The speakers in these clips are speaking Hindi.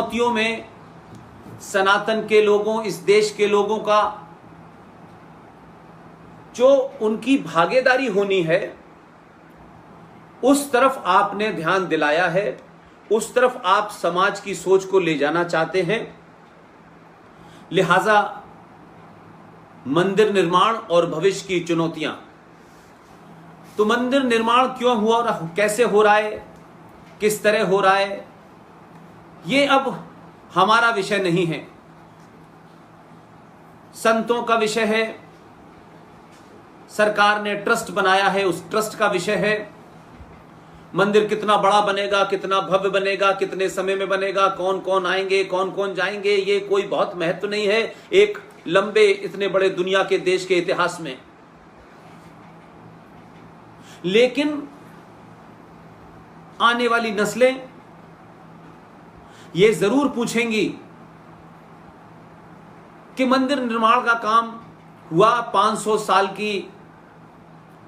चुनौतियों में सनातन के लोगों, इस देश के लोगों का जो उनकी भागीदारी होनी है, उस तरफ आपने ध्यान दिलाया है, उस तरफ आप समाज की सोच को ले जाना चाहते हैं। लिहाजा मंदिर निर्माण और भविष्य की चुनौतियां, तो मंदिर निर्माण क्यों हुआ और कैसे हो रहा है, किस तरह हो रहा है, ये अब हमारा विषय नहीं है, संतों का विषय है। सरकार ने ट्रस्ट बनाया है, उस ट्रस्ट का विषय है। मंदिर कितना बड़ा बनेगा, कितना भव्य बनेगा, कितने समय में बनेगा, कौन कौन आएंगे, कौन कौन जाएंगे, ये कोई बहुत महत्व नहीं है एक लंबे इतने बड़े दुनिया के देश के इतिहास में। लेकिन आने वाली नस्लें ये जरूर पूछेंगी कि मंदिर निर्माण का काम हुआ, 500 साल की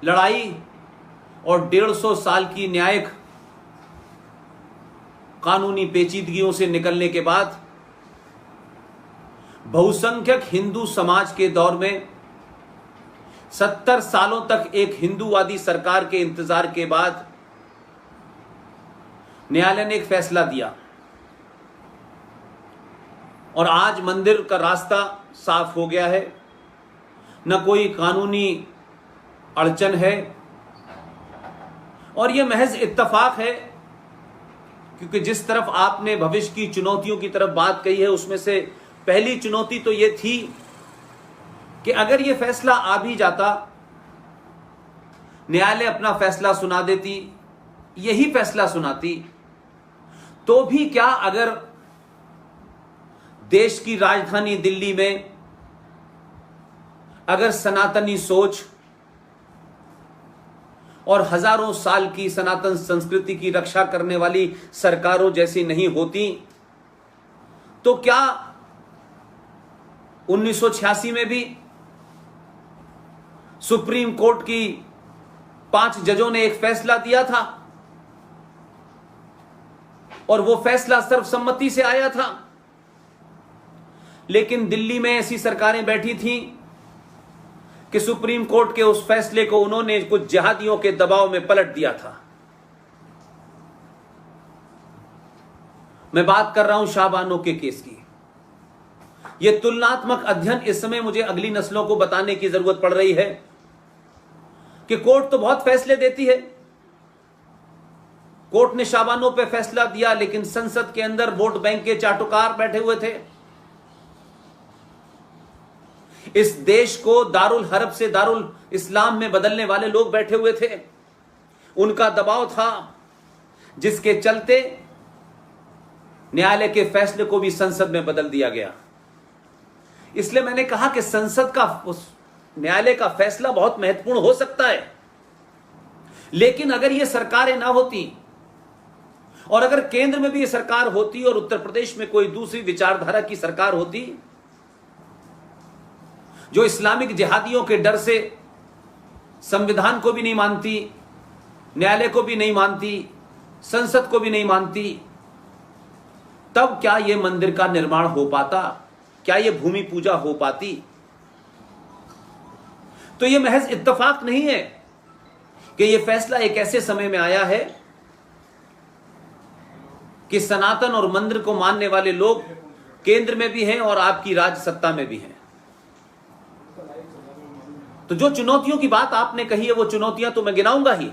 लड़ाई और 150 साल की न्यायिक कानूनी पेचीदगियों से निकलने के बाद बहुसंख्यक हिंदू समाज के दौर में 70 सालों तक एक हिंदूवादी सरकार के इंतजार के बाद न्यायालय ने एक फैसला दिया और आज मंदिर का रास्ता साफ हो गया है, न कोई कानूनी अड़चन है। और यह महज इत्तेफाक है, क्योंकि जिस तरफ आपने भविष्य की चुनौतियों की तरफ बात कही है, उसमें से पहली चुनौती तो यह थी कि अगर यह फैसला आ भी जाता, न्यायालय अपना फैसला सुना देती, यही फैसला सुनाती, तो भी क्या अगर देश की राजधानी दिल्ली में अगर सनातनी सोच और हजारों साल की सनातन संस्कृति की रक्षा करने वाली सरकारों जैसी नहीं होती, तो क्या 1986 में भी सुप्रीम कोर्ट की 5 जजों ने एक फैसला दिया था और वो फैसला सर्वसम्मति से आया था, लेकिन दिल्ली में ऐसी सरकारें बैठी थीं कि सुप्रीम कोर्ट के उस फैसले को उन्होंने कुछ जिहादियों के दबाव में पलट दिया था। मैं बात कर रहा हूं शाहबानो के केस की। यह तुलनात्मक अध्ययन इस समय मुझे अगली नस्लों को बताने की जरूरत पड़ रही है कि कोर्ट तो बहुत फैसले देती है। कोर्ट ने शाहबानो पे फैसला दिया, लेकिन संसद के अंदर वोट बैंक के चाटुकार बैठे हुए थे। इस देश को दारुल हरब से दारुल इस्लाम में बदलने वाले लोग बैठे हुए थे, उनका दबाव था, जिसके चलते न्यायालय के फैसले को भी संसद में बदल दिया गया। इसलिए मैंने कहा कि संसद का, उस न्यायालय का फैसला बहुत महत्वपूर्ण हो सकता है, लेकिन अगर ये सरकारें ना होती और अगर केंद्र में भी ये सरकार होती और उत्तर प्रदेश में कोई दूसरी विचारधारा की सरकार होती जो इस्लामिक जिहादियों के डर से संविधान को भी नहीं मानती, न्यायालय को भी नहीं मानती, संसद को भी नहीं मानती, तब क्या यह मंदिर का निर्माण हो पाता? क्या यह भूमि पूजा हो पाती? तो यह महज इत्तेफाक नहीं है कि यह फैसला एक ऐसे समय में आया है कि सनातन और मंदिर को मानने वाले लोग केंद्र में भी हैं और आपकी राज्य सत्ता में भी हैं। तो जो चुनौतियों की बात आपने कही है, वो चुनौतियां तो मैं गिनाऊंगा ही।